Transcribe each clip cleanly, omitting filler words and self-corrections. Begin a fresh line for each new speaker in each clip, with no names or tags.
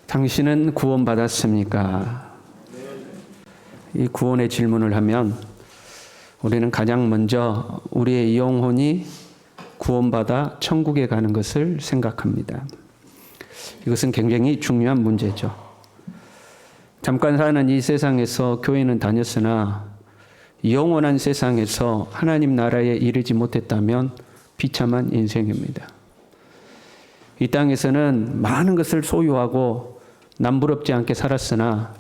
당신은 구원받았습니까? 이 구원의 질문을 하면 우리는 가장 먼저 우리의 영혼이 구원받아 천국에 가는 것을 생각합니다. 이것은 굉장히 중요한 문제죠. 잠깐 사는 이 세상에서 교회는 다녔으나 영원한 세상에서 하나님 나라에 이르지 못했다면 비참한 인생입니다. 이 땅에서는 많은 것을 소유하고 남부럽지 않게 살았으나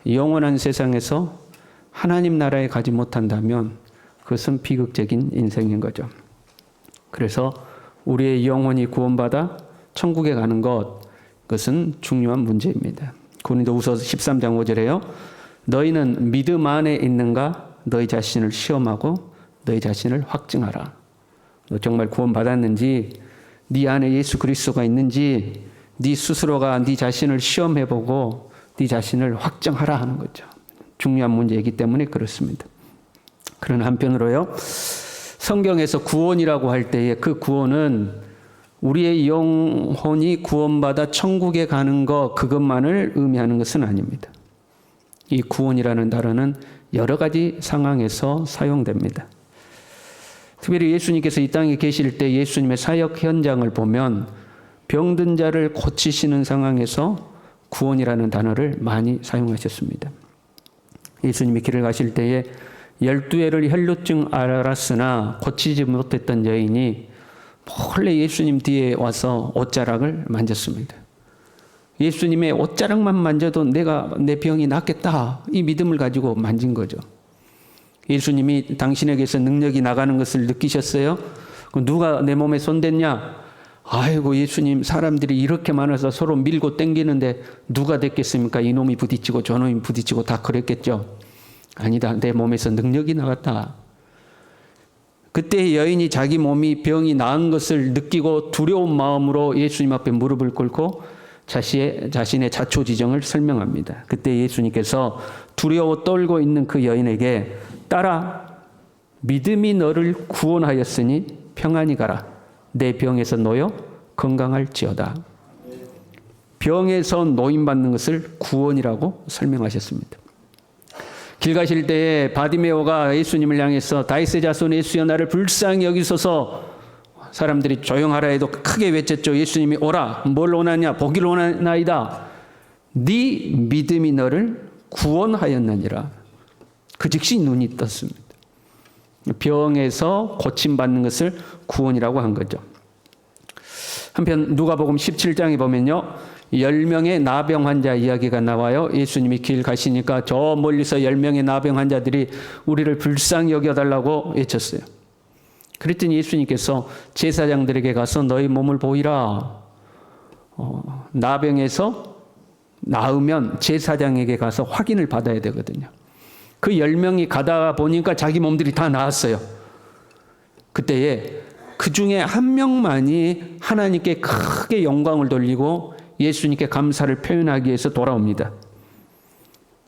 영원한 세상에서 하나님 나라에 가지 못한다면 그것은 비극적인 인생인 거죠. 그래서 우리의 영혼이 구원받아 천국에 가는 것, 그것은 중요한 문제입니다. 고린도후서 13장 5절에요. 너희는 믿음 안에 있는가? 너희 자신을 시험하고 너희 자신을 확증하라. 너 정말 구원받았는지, 네 안에 예수 그리스도가 있는지 네 스스로가 네 자신을 시험해보고 네 자신을 확정하라 하는 거죠. 중요한 문제이기 때문에 그렇습니다. 그러나 한편으로요, 성경에서 구원이라고 할 때에 그 구원은 우리의 영혼이 구원받아 천국에 가는 것, 그것만을 의미하는 것은 아닙니다. 이 구원이라는 단어는 여러 가지 상황에서 사용됩니다. 특별히 예수님께서 이 땅에 계실 때 예수님의 사역 현장을 보면 병든 자를 고치시는 상황에서 구원이라는 단어를 많이 사용하셨습니다. 예수님이 길을 가실 때에 12회를 혈루증 앓았으나 고치지 못했던 여인이 몰래 예수님 뒤에 와서 옷자락을 만졌습니다. 예수님의 옷자락만 만져도 내 병이 낫겠다, 이 믿음을 가지고 만진 거죠. 예수님이 당신에게서 능력이 나가는 것을 느끼셨어요? 누가 내 몸에 손댔냐? 아이고, 예수님, 사람들이 이렇게 많아서 서로 밀고 땡기는데 누가 됐겠습니까? 이놈이 부딪히고 저놈이 부딪히고 다 그랬겠죠. 아니다, 내 몸에서 능력이 나갔다. 그때 여인이 자기 몸이 병이 나은 것을 느끼고 두려운 마음으로 예수님 앞에 무릎을 꿇고 자신의 자초지정을 설명합니다. 그때 예수님께서 두려워 떨고 있는 그 여인에게 딸아, 믿음이 너를 구원하였으니 평안히 가라. 내 병에서 놓여 건강할지어다. 병에서 노임받는 것을 구원이라고 설명하셨습니다. 길 가실 때에 바디메오가 예수님을 향해서 다윗의 자손 예수여 나를 불쌍히 여기소서, 사람들이 조용하라 해도 크게 외쳤죠. 예수님이 오라. 뭘 원하냐? 보기를 원하나이다. 네 믿음이 너를 구원하였느니라. 그 즉시 눈이 떴습니다. 병에서 고침받는 것을 구원이라고 한 거죠. 한편 누가복음 17장에 보면요, 10명의 나병 환자 이야기가 나와요. 예수님이 길 가시니까 저 멀리서 10명의 나병 환자들이 우리를 불쌍히 여겨달라고 외쳤어요. 그랬더니 예수님께서 제사장들에게 가서 너희 몸을 보이라. 나병에서 나으면 제사장에게 가서 확인을 받아야 되거든요. 그 10명이 가다 보니까 자기 몸들이 다 나았어요. 그때에 그 중에 한 명만이 하나님께 크게 영광을 돌리고 예수님께 감사를 표현하기 위해서 돌아옵니다.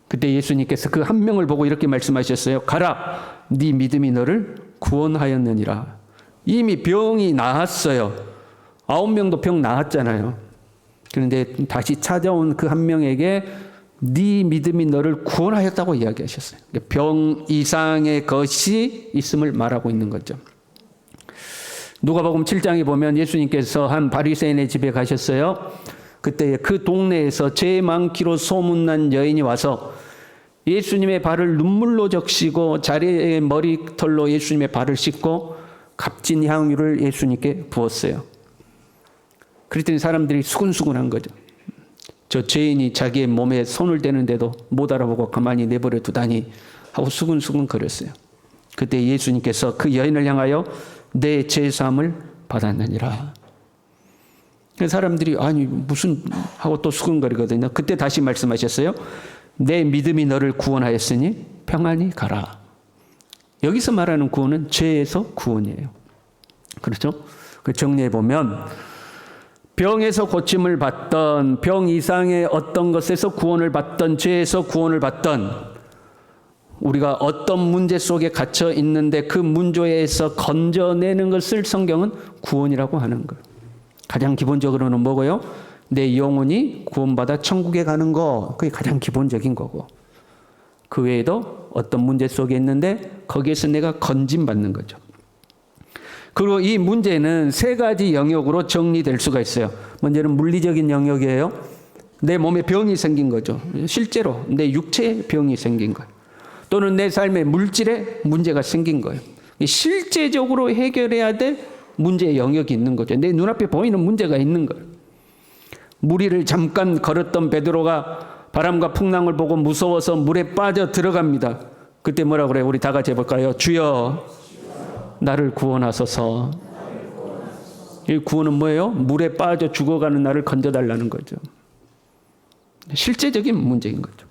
그때 예수님께서 그 한 명을 보고 이렇게 말씀하셨어요. 가라, 네 믿음이 너를 구원하였느니라. 이미 병이 나았어요. 9명도 병 나았잖아요. 그런데 다시 찾아온 그 한 명에게 네 믿음이 너를 구원하였다고 이야기하셨어요. 병 이상의 것이 있음을 말하고 있는 거죠. 누가복음 7장에 보면 예수님께서 한 바리새인의 집에 가셨어요. 그때 그 동네에서 죄 많기로 소문난 여인이 와서 예수님의 발을 눈물로 적시고 자리의 머리털로 예수님의 발을 씻고 값진 향유를 예수님께 부었어요. 그랬더니 사람들이 수근수근한 거죠. 저 죄인이 자기의 몸에 손을 대는데도 못 알아보고 가만히 내버려 두다니 하고 수근수근 거렸어요. 그때 예수님께서 그 여인을 향하여 내 죄사함을 받았느니라. 사람들이 아니 무슨 하고 또 수근거리거든요. 그때 다시 말씀하셨어요. 내 믿음이 너를 구원하였으니 평안히 가라. 여기서 말하는 구원은 죄에서 구원이에요. 그렇죠? 그 정리해 보면 병에서 고침을 받던, 병 이상의 어떤 것에서 구원을 받던, 죄에서 구원을 받던, 우리가 어떤 문제 속에 갇혀 있는데 그 문제에서 건져내는 것을 성경은 구원이라고 하는 거예요. 가장 기본적으로는 뭐고요? 내 영혼이 구원받아 천국에 가는 거, 그게 가장 기본적인 거고, 그 외에도 어떤 문제 속에 있는데 거기에서 내가 건짐받는 거죠. 그리고 이 문제는 세 가지 영역으로 정리될 수가 있어요. 먼저는 물리적인 영역이에요. 내 몸에 병이 생긴 거죠. 실제로 내 육체에 병이 생긴 거예요. 또는 내 삶의 물질에 문제가 생긴 거예요. 실제적으로 해결해야 될 문제의 영역이 있는 거죠. 내 눈앞에 보이는 문제가 있는 거예요. 무리를 잠깐 걸었던 베드로가 바람과 풍랑을 보고 무서워서 물에 빠져 들어갑니다. 그때 뭐라고 그래요? 우리 다 같이 해볼까요? 주여 나를 구원하소서. 이 구원은 뭐예요? 물에 빠져 죽어가는 나를 건져달라는 거죠. 실제적인 문제인 거죠.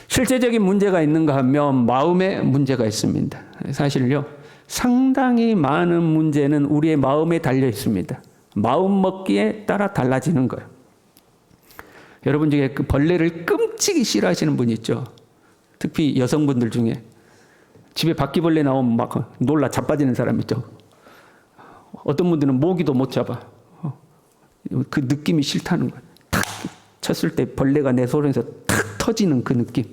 실제적인 문제가 있는가 하면 마음에 문제가 있습니다. 사실요, 상당히 많은 문제는 우리의 마음에 달려 있습니다. 마음 먹기에 따라 달라지는 거예요. 여러분 중에 그 벌레를 끔찍이 싫어하시는 분 있죠? 특히 여성분들 중에 집에 바퀴벌레 나오면 막 놀라 자빠지는 사람 있죠? 어떤 분들은 모기도 못 잡아. 그 느낌이 싫다는 거예요. 탁 쳤을 때 벌레가 내 손에서 탁 터지는 그 느낌.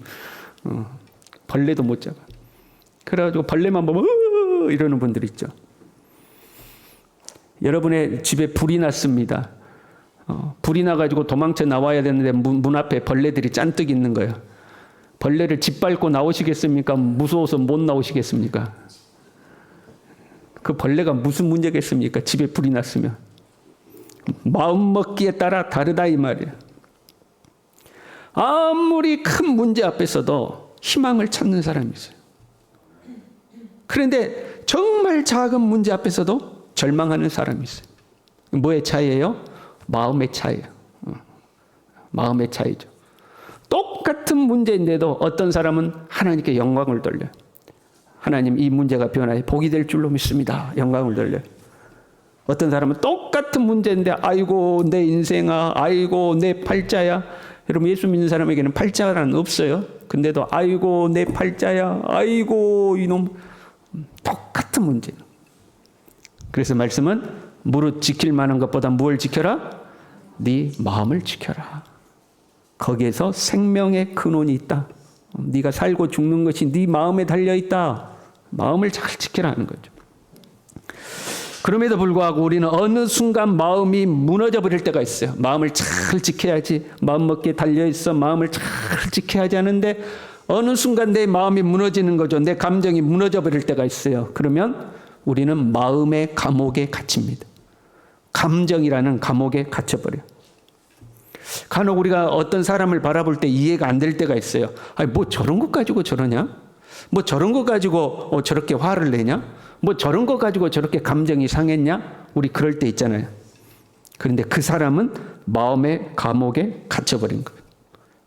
벌레도 못 잡아. 그래가지고 벌레만 보면 이러는 분들 있죠. 여러분의 집에 불이 났습니다. 불이 나가지고 도망쳐 나와야 되는데 문 앞에 벌레들이 잔뜩 있는 거예요. 벌레를 짓밟고 나오시겠습니까? 무서워서 못 나오시겠습니까? 그 벌레가 무슨 문제겠습니까? 집에 불이 났으면. 마음 먹기에 따라 다르다 이 말이에요. 아무리 큰 문제 앞에서도 희망을 찾는 사람이 있어요. 그런데 정말 작은 문제 앞에서도 절망하는 사람이 있어요. 뭐의 차이예요? 마음의 차이예요. 마음의 차이죠. 똑같은 문제인데도 어떤 사람은 하나님께 영광을 돌려요. 하나님 이 문제가 변화해 복이 될 줄로 믿습니다. 영광을 돌려요. 어떤 사람은 똑같은 문제인데 아이고 내 인생아, 아이고 내 팔자야. 여러분 예수 믿는 사람에게는 팔자는 없어요. 근데도 아이고 내 팔자야, 아이고 이놈. 똑같은 문제예요. 그래서 말씀은 무릇 지킬 만한 것보다 무엇을 지켜라? 네 마음을 지켜라. 거기에서 생명의 근원이 있다. 네가 살고 죽는 것이 네 마음에 달려있다. 마음을 잘 지켜라 하는 거죠. 그럼에도 불구하고 우리는 어느 순간 마음이 무너져 버릴 때가 있어요. 마음을 잘 지켜야지. 마음 먹기에 달려있어. 마음을 잘 지켜야지 하는데 어느 순간 내 마음이 무너지는 거죠. 내 감정이 무너져 버릴 때가 있어요. 그러면 우리는 마음의 감옥에 갇힙니다. 감정이라는 감옥에 갇혀버려요. 간혹 우리가 어떤 사람을 바라볼 때 이해가 안 될 때가 있어요. 아니, 뭐 저런 것 가지고 저러냐? 뭐 저런 거 가지고 저렇게 화를 내냐? 뭐 저런 거 가지고 저렇게 감정이 상했냐? 우리 그럴 때 있잖아요. 그런데 그 사람은 마음의 감옥에 갇혀버린 거예요.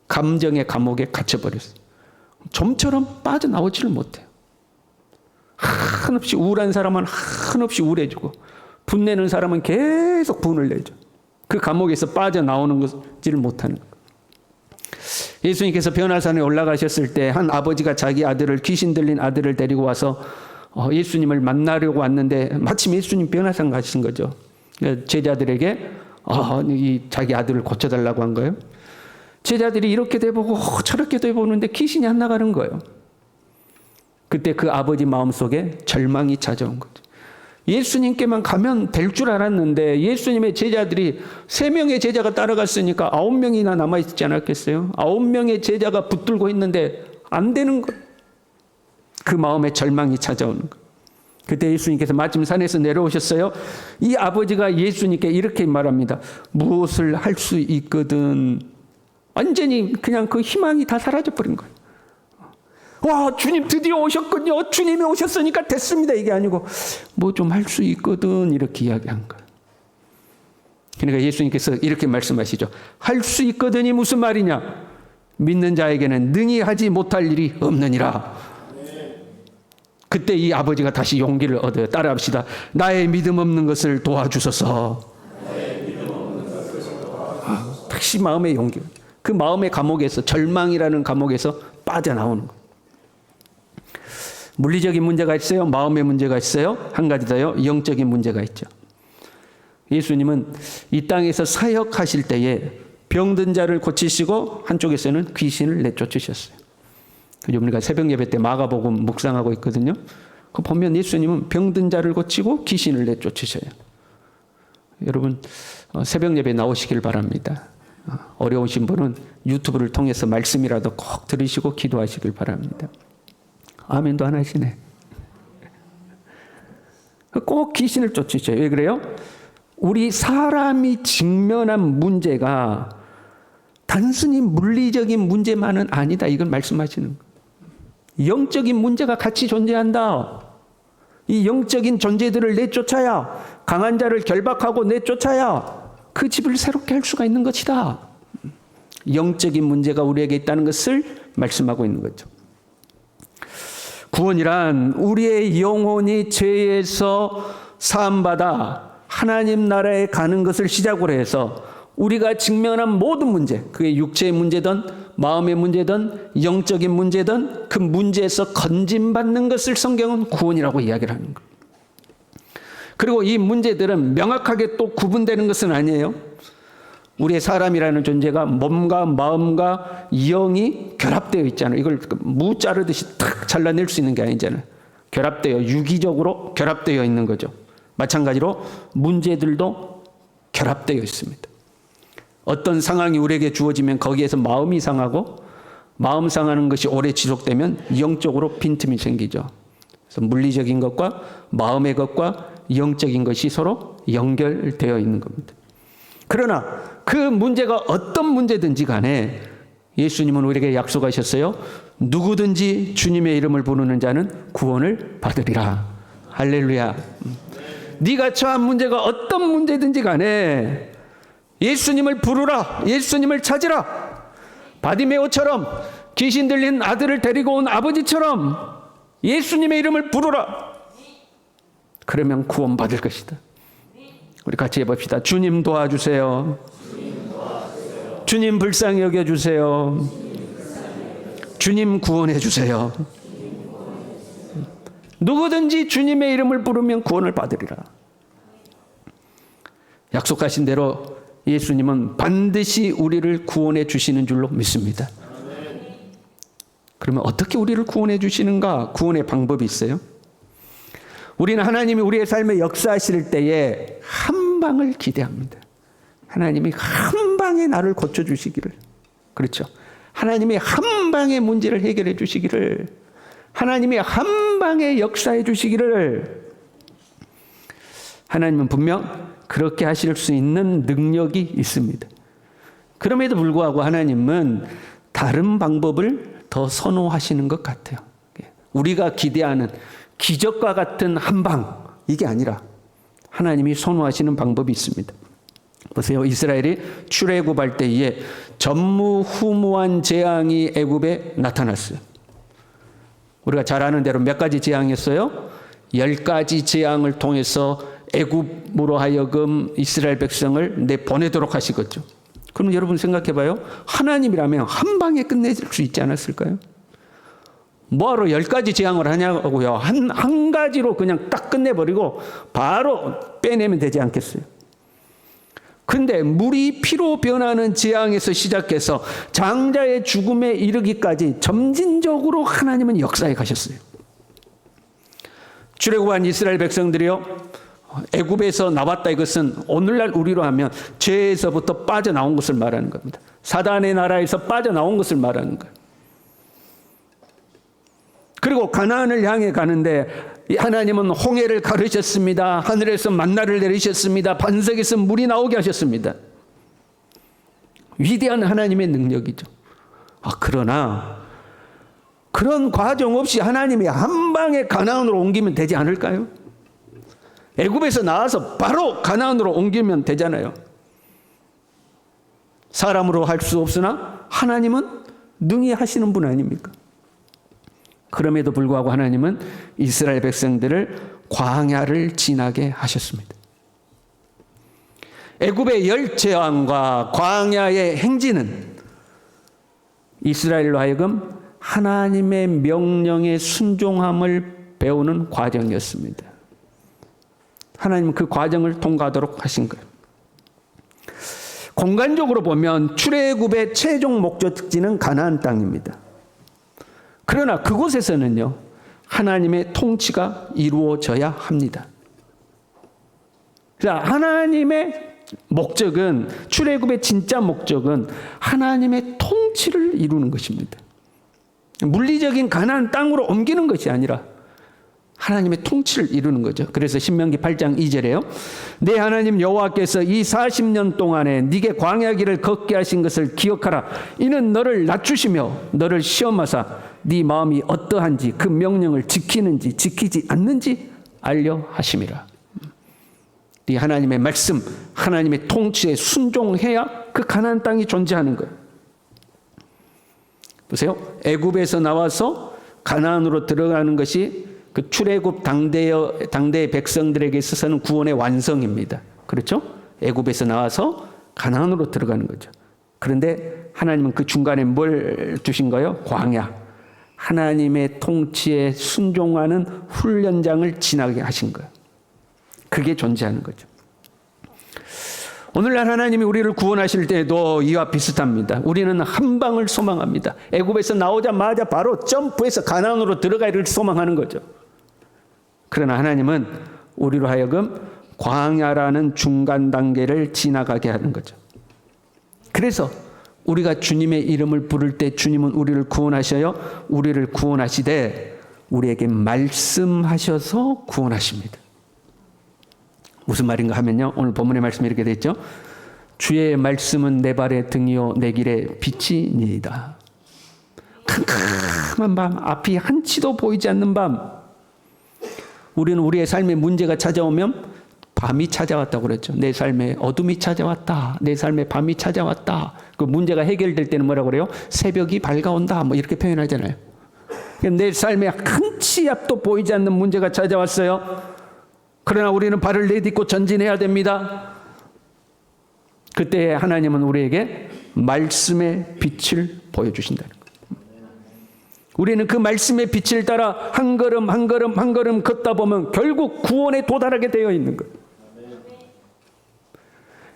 감정의 감옥에 갇혀버렸어요. 좀처럼 빠져나오지를 못해요. 한없이 우울한 사람은 한없이 우울해지고 분내는 사람은 계속 분을 내죠. 그 감옥에서 빠져나오는 것을 못하는 거예요. 예수님께서 변화산에 올라가셨을 때 한 아버지가 자기 아들을 귀신 들린 아들을 데리고 와서 예수님을 만나려고 왔는데 마침 예수님 변화산 가신 거죠. 제자들에게 이 자기 아들을 고쳐달라고 한 거예요. 제자들이 이렇게 돼보고 저렇게 돼보는데 귀신이 안 나가는 거예요. 그때 그 아버지 마음속에 절망이 찾아온 거죠. 예수님께만 가면 될 줄 알았는데 예수님의 제자들이 3명의 제자가 따라갔으니까 9명이나 남아있지 않았겠어요? 9명의 제자가 붙들고 있는데 안 되는 거예요. 그 마음에 절망이 찾아오는 거예요. 그때 예수님께서 마침 산에서 내려오셨어요. 이 아버지가 예수님께 이렇게 말합니다. 무엇을 할 수 있거든. 완전히 그냥 그 희망이 다 사라져버린 거예요. 와, 주님 드디어 오셨군요. 주님이 오셨으니까 됐습니다. 이게 아니고 뭐 좀 할 수 있거든 이렇게 이야기한 거예요. 그러니까 예수님께서 이렇게 말씀하시죠. 할 수 있거든이 무슨 말이냐? 믿는 자에게는 능히 하지 못할 일이 없느니라. 그때 이 아버지가 다시 용기를 얻어요. 따라합시다. 나의 믿음 없는 것을 도와주소서. 다시 마음의 용기. 그 마음의 감옥에서 절망이라는 감옥에서 빠져나오는 거예요. 물리적인 문제가 있어요. 마음의 문제가 있어요. 한 가지 더요. 영적인 문제가 있죠. 예수님은 이 땅에서 사역하실 때에 병든 자를 고치시고 한쪽에서는 귀신을 내쫓으셨어요. 우리가 새벽 예배 때 마가복음 묵상하고 있거든요. 그 보면 예수님은 병든 자를 고치고 귀신을 내쫓으셔요. 여러분 새벽 예배 나오시길 바랍니다. 어려우신 분은 유튜브를 통해서 말씀이라도 꼭 들으시고 기도하시길 바랍니다. 아멘도 안 하시네. 꼭 귀신을 쫓으셔요. 왜 그래요? 우리 사람이 직면한 문제가 단순히 물리적인 문제만은 아니다. 이걸 말씀하시는 거예요. 영적인 문제가 같이 존재한다. 이 영적인 존재들을 내쫓아야, 강한 자를 결박하고 내쫓아야 그 집을 새롭게 할 수가 있는 것이다. 영적인 문제가 우리에게 있다는 것을 말씀하고 있는 거죠. 구원이란 우리의 영혼이 죄에서 사함받아 하나님 나라에 가는 것을 시작으로 해서 우리가 직면한 모든 문제, 그게 육체의 문제든 마음의 문제든 영적인 문제든 그 문제에서 건진받는 것을 성경은 구원이라고 이야기를 하는 거예요. 그리고 이 문제들은 명확하게 또 구분되는 것은 아니에요. 우리의 사람이라는 존재가 몸과 마음과 영이 결합되어 있잖아요. 이걸 무 자르듯이 탁 잘라낼 수 있는 게 아니잖아요. 결합되어, 유기적으로 결합되어 있는 거죠. 마찬가지로 문제들도 결합되어 있습니다. 어떤 상황이 우리에게 주어지면 거기에서 마음이 상하고, 마음 상하는 것이 오래 지속되면 영적으로 빈틈이 생기죠. 그래서 물리적인 것과 마음의 것과 영적인 것이 서로 연결되어 있는 겁니다. 그러나 그 문제가 어떤 문제든지 간에 예수님은 우리에게 약속하셨어요. 누구든지 주님의 이름을 부르는 자는 구원을 받으리라. 할렐루야. 네가 처한 문제가 어떤 문제든지 간에 예수님을 부르라. 예수님을 찾으라. 바디메오처럼 귀신 들린 아들을 데리고 온 아버지처럼 예수님의 이름을 부르라. 그러면 구원받을 것이다. 우리 같이 해봅시다. 주님 도와주세요. 주님 불쌍히 여겨주세요. 주님 구원해 주세요. 누구든지 주님의 이름을 부르면 구원을 받으리라. 약속하신 대로 예수님은 반드시 우리를 구원해 주시는 줄로 믿습니다. 그러면 어떻게 우리를 구원해 주시는가? 구원의 방법이 있어요. 우리는 하나님이 우리의 삶에 역사하실 때에 한 방을 기대합니다. 하나님이 한 방에 나를 고쳐주시기를. 그렇죠. 하나님이 한 방에 문제를 해결해 주시기를. 하나님이 한 방에 역사해 주시기를. 하나님은 분명 그렇게 하실 수 있는 능력이 있습니다. 그럼에도 불구하고 하나님은 다른 방법을 더 선호하시는 것 같아요. 우리가 기대하는 기적과 같은 한 방, 이게 아니라 하나님이 선호하시는 방법이 있습니다. 보세요. 이스라엘이 출애굽할 때에 전무후무한 재앙이 애굽에 나타났어요. 우리가 잘 아는 대로 몇 가지 재앙이었어요? 10가지 재앙을 통해서 애굽으로 하여금 이스라엘 백성을 내보내도록 하시겠죠. 그럼 여러분 생각해 봐요. 하나님이라면 한 방에 끝낼 수 있지 않았을까요? 뭐하러 10가지 재앙을 하냐고요. 한 가지로 그냥 딱 끝내버리고 바로 빼내면 되지 않겠어요? 근데 물이 피로 변하는 재앙에서 시작해서 장자의 죽음에 이르기까지 점진적으로 하나님은 역사에 가셨어요. 출애굽한 이스라엘 백성들이요, 애굽에서 나왔다, 이것은 오늘날 우리로 하면 죄에서부터 빠져나온 것을 말하는 겁니다. 사단의 나라에서 빠져나온 것을 말하는 거예요. 그리고 가나안을 향해 가는데 하나님은 홍해를 가르셨습니다. 하늘에서 만나를 내리셨습니다. 반석에서 물이 나오게 하셨습니다. 위대한 하나님의 능력이죠. 그러나 그런 과정 없이 하나님이 한 방에 가나안으로 옮기면 되지 않을까요? 애굽에서 나와서 바로 가나안으로 옮기면 되잖아요. 사람으로 할 수 없으나 하나님은 능히 하시는 분 아닙니까? 그럼에도 불구하고 하나님은 이스라엘 백성들을 광야를 지나게 하셨습니다. 애굽의 열재앙과 광야의 행진은 이스라엘로 하여금 하나님의 명령에 순종함을 배우는 과정이었습니다. 하나님은 그 과정을 통과하도록 하신 거예요. 공간적으로 보면 출애굽의 최종 목적지는 가나안 땅입니다. 그러나 그곳에서는요, 하나님의 통치가 이루어져야 합니다. 자, 하나님의 목적은, 출애굽의 진짜 목적은 하나님의 통치를 이루는 것입니다. 물리적인 가나안 땅으로 옮기는 것이 아니라 하나님의 통치를 이루는 거죠. 그래서 신명기 8장 2절에요. 내 하나님 여호와께서 이 40년 동안에 네게 광야 길을 걷게 하신 것을 기억하라. 이는 너를 낮추시며 너를 시험하사 네 마음이 어떠한지 그 명령을 지키는지 지키지 않는지 알려 하심이라. 이 하나님의 말씀, 하나님의 통치에 순종해야 그 가나안 땅이 존재하는 거예요. 보세요. 애굽에서 나와서 가나안으로 들어가는 것이 그 출애굽 당대의 백성들에게 있어서는 구원의 완성입니다. 그렇죠? 애굽에서 나와서 가나안으로 들어가는 거죠. 그런데 하나님은 그 중간에 뭘 주신 거예요? 광야. 하나님의 통치에 순종하는 훈련장을 지나게 하신 거예요. 그게 존재하는 거죠. 오늘날 하나님이 우리를 구원하실 때도 이와 비슷합니다. 우리는 한 방을 소망합니다. 애굽에서 나오자마자 바로 점프해서 가나안으로 들어가기를 소망하는 거죠. 그러나 하나님은 우리로 하여금 광야라는 중간 단계를 지나가게 하는 거죠. 그래서 우리가 주님의 이름을 부를 때 주님은 우리를 구원하셔요. 우리를 구원하시되 우리에게 말씀하셔서 구원하십니다. 무슨 말인가 하면요, 오늘 본문의 말씀이 이렇게 되어 있죠. 주의 말씀은 내 발의 등이요 내 길의 빛이니이다. 캄캄한 밤, 앞이 한치도 보이지 않는 밤, 우리는 우리의 삶에 문제가 찾아오면 밤이 찾아왔다고 그랬죠. 내 삶에 어둠이 찾아왔다. 내 삶에 밤이 찾아왔다. 그 문제가 해결될 때는 뭐라고 그래요? 새벽이 밝아온다. 뭐 이렇게 표현하잖아요. 내 삶에 한치 앞도 보이지 않는 문제가 찾아왔어요. 그러나 우리는 발을 내딛고 전진해야 됩니다. 그때 하나님은 우리에게 말씀의 빛을 보여주신다는 거예요. 우리는 그 말씀의 빛을 따라 한 걸음 한 걸음 한 걸음 걷다 보면 결국 구원에 도달하게 되어 있는 거예요.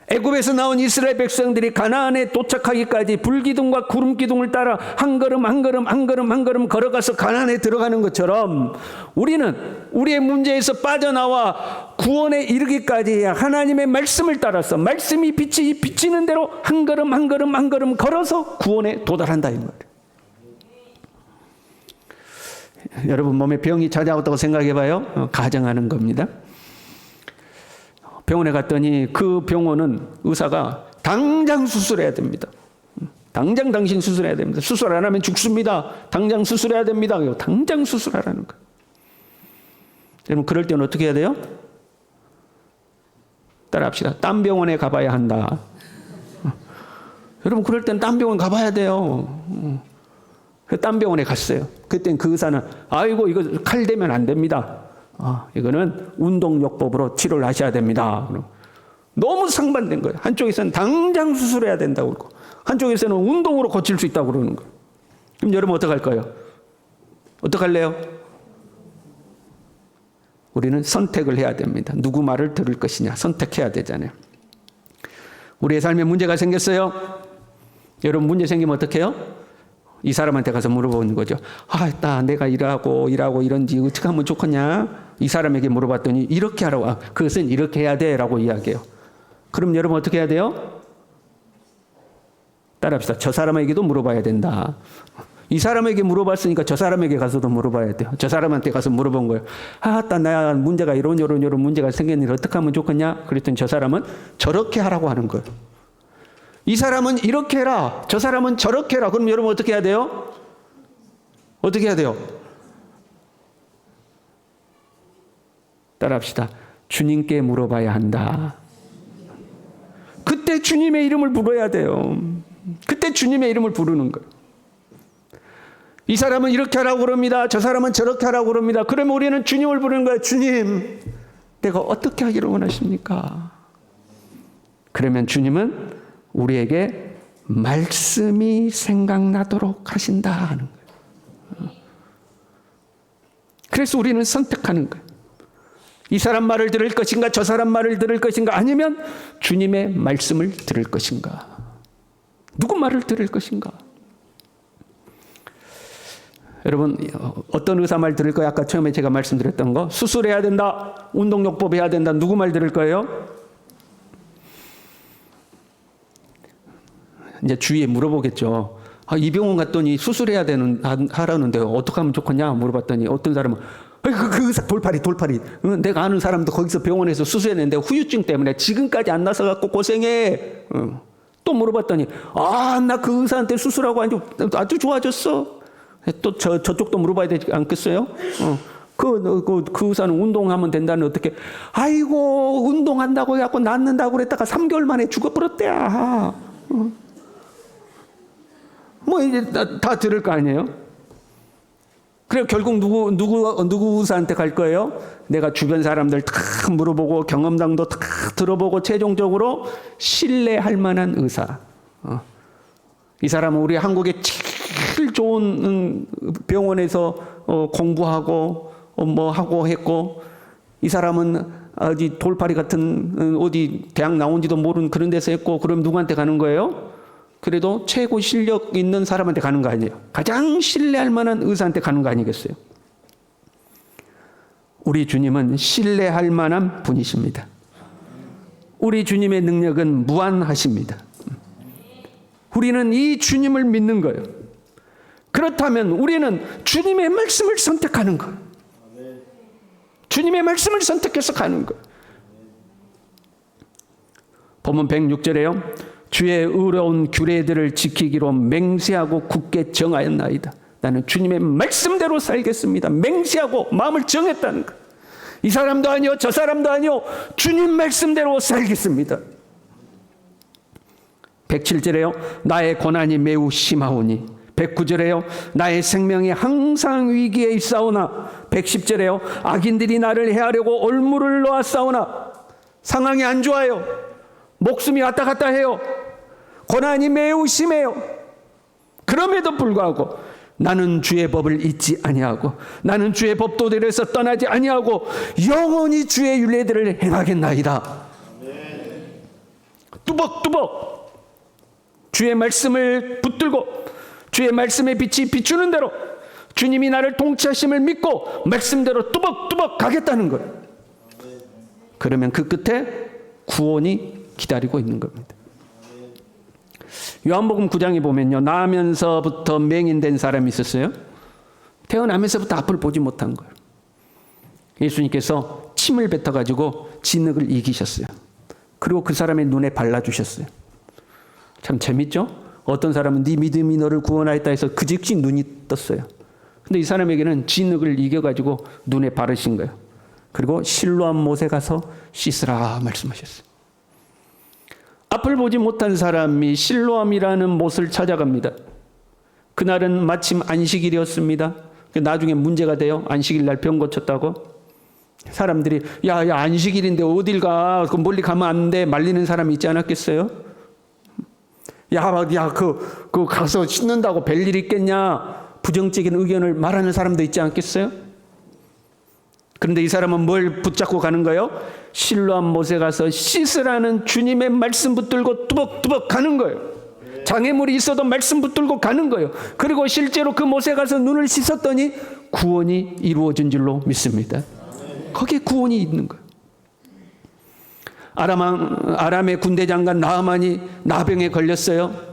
애굽에서 나온 이스라엘 백성들이 가나안에 도착하기까지 불기둥과 구름기둥을 따라 한 걸음 한 걸음 한 걸음 한 걸음 걸어가서 가나안에 들어가는 것처럼 우리는 우리의 문제에서 빠져나와 구원에 이르기까지 하나님의 말씀을 따라서 말씀이 빛이 비치는 대로 한 걸음 한 걸음 한 걸음 걸어서 구원에 도달한다 이 말이에요. 여러분 몸에 병이 찾아왔다고 생각해봐요. 가정하는 겁니다. 병원에 갔더니 그 병원은 의사가 당장 수술해야 됩니다. 당장 당신 수술해야 됩니다. 수술 안 하면 죽습니다. 당장 수술해야 됩니다. 당장 수술하라는 거예요. 여러분 그럴 때는 어떻게 해야 돼요? 따라합시다. 딴 병원에 가봐야 한다. 여러분 그럴 때는 딴 병원 가봐야 돼요. 딴 병원에 갔어요. 그땐 그 의사는 아이고 이거 칼 대면 안 됩니다. 이거는 운동요법으로 치료를 하셔야 됩니다. 너무 상반된 거예요. 한쪽에서는 당장 수술해야 된다고 그러고 한쪽에서는 운동으로 고칠 수 있다고 그러는 거예요. 그럼 여러분 어떡할 거예요? 어떡할래요? 우리는 선택을 해야 됩니다. 누구 말을 들을 것이냐 선택해야 되잖아요. 우리의 삶에 문제가 생겼어요. 여러분 문제 생기면 어떡해요? 이 사람한테 가서 물어보는 거죠. 내가 일하고 이런지 어떻게 하면 좋겠냐? 이 사람에게 물어봤더니 이렇게 하라고. 그것은 이렇게 해야 돼 라고 이야기해요. 그럼 여러분 어떻게 해야 돼요? 따라합시다. 저 사람에게도 물어봐야 된다. 이 사람에게 물어봤으니까 저 사람에게 가서도 물어봐야 돼요. 저 사람한테 가서 물어본 거예요. 나 문제가 이런 문제가 생겼는데 어떻게 하면 좋겠냐? 그랬더니 저 사람은 저렇게 하라고 하는 거예요. 이 사람은 이렇게 해라. 저 사람은 저렇게 해라. 그럼 여러분 어떻게 해야 돼요? 어떻게 해야 돼요? 따라합시다. 주님께 물어봐야 한다. 그때 주님의 이름을 부르야 돼요. 그때 주님의 이름을 부르는 거예요. 이 사람은 이렇게 하라고 그럽니다. 저 사람은 저렇게 하라고 그럽니다. 그러면 우리는 주님을 부르는 거예요. 주님, 내가 어떻게 하기를 원하십니까? 그러면 주님은 우리에게 말씀이 생각나도록 하신다 하는 거예요. 그래서 우리는 선택하는 거예요. 이 사람 말을 들을 것인가, 저 사람 말을 들을 것인가, 아니면 주님의 말씀을 들을 것인가? 누구 말을 들을 것인가? 여러분, 어떤 의사 말 들을 거예요? 아까 처음에 제가 말씀드렸던 거, 수술해야 된다, 운동요법 해야 된다, 누구 말 들을 거예요? 이제 주위에 물어보겠죠. 이 병원 갔더니 수술해야 하라는데 어떻게 하면 좋겠냐 물어봤더니 어떤 사람은 그 의사 돌팔이. 내가 아는 사람도 거기서 병원에서 수술했는데 후유증 때문에 지금까지 안 나서 갖고 고생해. 또 물어봤더니 나 그 의사한테 수술하고 아주 좋아졌어. 또 저쪽도 물어봐야 되지 않겠어요? 그 의사는 운동하면 된다는 어떻게? 아이고 운동한다고 해갖고 낫는다고 그랬다가 3개월 만에 죽어버렸대야. 뭐 이제 다 들을 거 아니에요? 그래 결국 누구 의사한테 갈 거예요? 내가 주변 사람들 다 물어보고 경험담도 다 들어보고 최종적으로 신뢰할 만한 의사. 이 사람은 우리 한국의 제일 좋은 병원에서 공부하고 뭐 하고 했고, 이 사람은 어디 돌팔이 같은 어디 대학 나온지도 모르는 그런 데서 했고, 그럼 누구한테 가는 거예요? 그래도 최고 실력 있는 사람한테 가는 거 아니에요? 가장 신뢰할 만한 의사한테 가는 거 아니겠어요? 우리 주님은 신뢰할 만한 분이십니다. 우리 주님의 능력은 무한하십니다. 우리는 이 주님을 믿는 거예요. 그렇다면 우리는 주님의 말씀을 선택하는 거예요. 주님의 말씀을 선택해서 가는 거예요. 본문 106절에요. 주의 의로운 규례들을 지키기로 맹세하고 굳게 정하였나이다. 나는 주님의 말씀대로 살겠습니다. 맹세하고 마음을 정했다는 것. 이 사람도 아니요 저 사람도 아니요 주님 말씀대로 살겠습니다. 107절에요. 나의 고난이 매우 심하오니. 109절에요. 나의 생명이 항상 위기에 있사오나. 110절에요. 악인들이 나를 해하려고 올무를 놓았사오나. 상황이 안 좋아요. 목숨이 왔다 갔다 해요. 고난이 매우 심해요. 그럼에도 불구하고 나는 주의 법을 잊지 아니하고 나는 주의 법도들에서 떠나지 아니하고 영원히 주의 율례들을 행하겠나이다. 뚜벅뚜벅 주의 말씀을 붙들고 주의 말씀의 빛이 비추는 대로 주님이 나를 통치하심을 믿고 말씀대로 뚜벅뚜벅 가겠다는 거예요. 그러면 그 끝에 구원이 기다리고 있는 겁니다. 요한복음 9장에 보면요, 나면서부터 맹인된 사람이 있었어요. 태어나면서부터 앞을 보지 못한 거예요. 예수님께서 침을 뱉어가지고 진흙을 이기셨어요. 그리고 그 사람의 눈에 발라주셨어요. 참 재밌죠? 어떤 사람은 네 믿음이 너를 구원하였다 해서 그 즉시 눈이 떴어요. 근데 이 사람에게는 진흙을 이겨가지고 눈에 바르신 거예요. 그리고 실로암 못에 가서 씻으라 말씀하셨어요. 앞을 보지 못한 사람이 실로암이라는 못을 찾아갑니다. 그날은 마침 안식일이었습니다. 나중에 문제가 돼요. 안식일 날 병 고쳤다고. 사람들이 야 안식일인데 어딜 가? 멀리 가면 안 돼. 말리는 사람이 있지 않았겠어요? 그 가서 씻는다고 별일 있겠냐? 부정적인 의견을 말하는 사람도 있지 않겠어요? 그런데 이 사람은 뭘 붙잡고 가는 거예요? 실로암 못에 가서 씻으라는 주님의 말씀 붙들고 뚜벅뚜벅 가는 거예요. 장애물이 있어도 말씀 붙들고 가는 거예요. 그리고 실제로 그 못에 가서 눈을 씻었더니 구원이 이루어진 줄로 믿습니다. 거기에 구원이 있는 거예요. 아람의 군대 장관 나하만이 나병에 걸렸어요.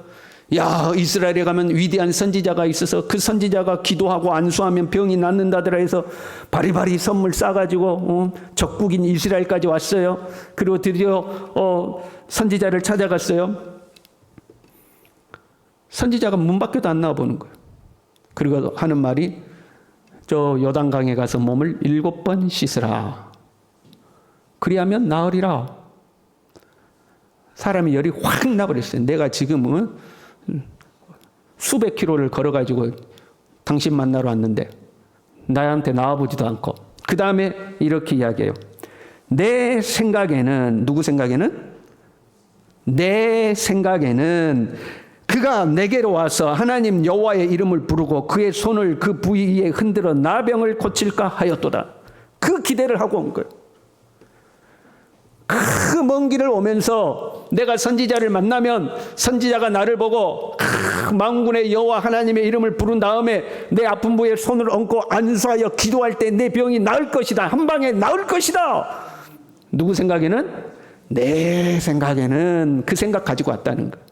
이스라엘에 가면 위대한 선지자가 있어서 그 선지자가 기도하고 안수하면 병이 낫는다더라 해서 바리바리 선물 싸가지고 적국인 이스라엘까지 왔어요. 그리고 드디어 선지자를 찾아갔어요. 선지자가 문 밖에도 안 나와보는 거예요. 그리고 하는 말이 저 요단강에 가서 몸을 7번 씻으라. 그리하면 나으리라. 사람이 열이 확 나버렸어요. 내가 지금은 수백 킬로를 걸어가지고 당신 만나러 왔는데 나한테 나와보지도 않고, 그 다음에 이렇게 이야기해요. 내 생각에는, 누구 생각에는? 내 생각에는 그가 내게로 와서 하나님 여호와의 이름을 부르고 그의 손을 그 부위에 흔들어 나병을 고칠까 하였도다. 그 기대를 하고 온 거예요. 먼 길을 오면서 내가 선지자를 만나면 선지자가 나를 보고 만군의 여호와 하나님의 이름을 부른 다음에 내 아픈 부에 손을 얹고 안수하여 기도할 때 내 병이 나을 것이다. 한 방에 나을 것이다. 누구 생각에는? 내 생각에는 그 생각 가지고 왔다는 거예요.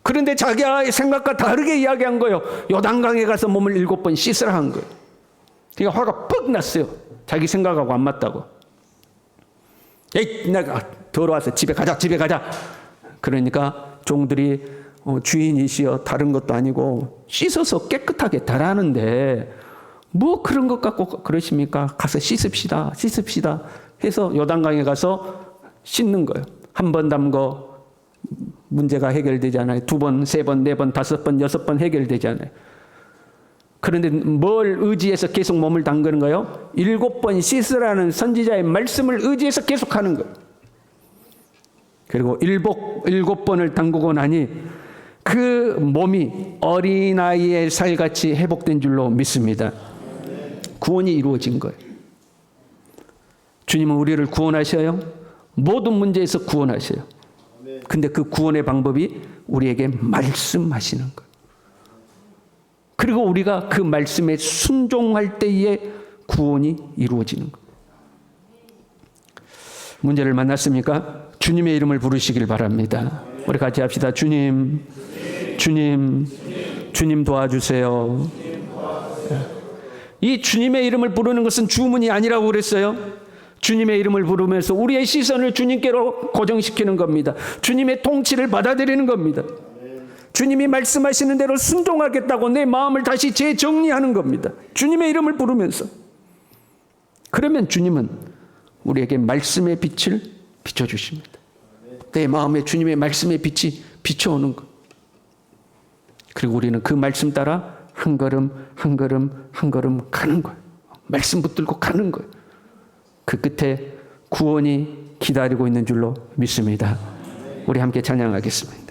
그런데 자기의 생각과 다르게 이야기한 거예요. 요단강에 가서 몸을 7번 씻으라 한 거예요. 그러니까 화가 뻑 났어요. 자기 생각하고 안 맞다고. 에이, 내가 더러워서 집에 가자. 그러니까 종들이 주인이시여 다른 것도 아니고 씻어서 깨끗하게 달하는데 뭐 그런 것 갖고 그러십니까? 가서 씻읍시다 해서 요단강에 가서 씻는 거예요. 한 번 담궈 문제가 해결되잖아요. 2번, 3번, 4번, 5번, 6번 해결되잖아요. 그런데 뭘 의지해서 계속 몸을 담그는 거예요? 7번 씻으라는 선지자의 말씀을 의지해서 계속 하는 거예요. 그리고 7번을 담그고 나니 그 몸이 어린아이의 살같이 회복된 줄로 믿습니다. 구원이 이루어진 거예요. 주님은 우리를 구원하셔요. 모든 문제에서 구원하셔요. 근데 그 구원의 방법이 우리에게 말씀하시는 거예요. 그리고 우리가 그 말씀에 순종할 때에 구원이 이루어지는 거예요. 문제를 만났습니까? 주님의 이름을 부르시길 바랍니다. 우리 같이 합시다. 주님 도와주세요. 이 주님의 이름을 부르는 것은 주문이 아니라고 그랬어요. 주님의 이름을 부르면서 우리의 시선을 주님께로 고정시키는 겁니다. 주님의 통치를 받아들이는 겁니다. 주님이 말씀하시는 대로 순종하겠다고 내 마음을 다시 재정리하는 겁니다. 주님의 이름을 부르면서. 그러면 주님은 우리에게 말씀의 빛을 비춰주십니다. 내 마음에 주님의 말씀의 빛이 비춰오는 것. 그리고 우리는 그 말씀 따라 한 걸음 가는 거예요. 말씀 붙들고 가는 거예요. 그 끝에 구원이 기다리고 있는 줄로 믿습니다. 우리 함께 찬양하겠습니다.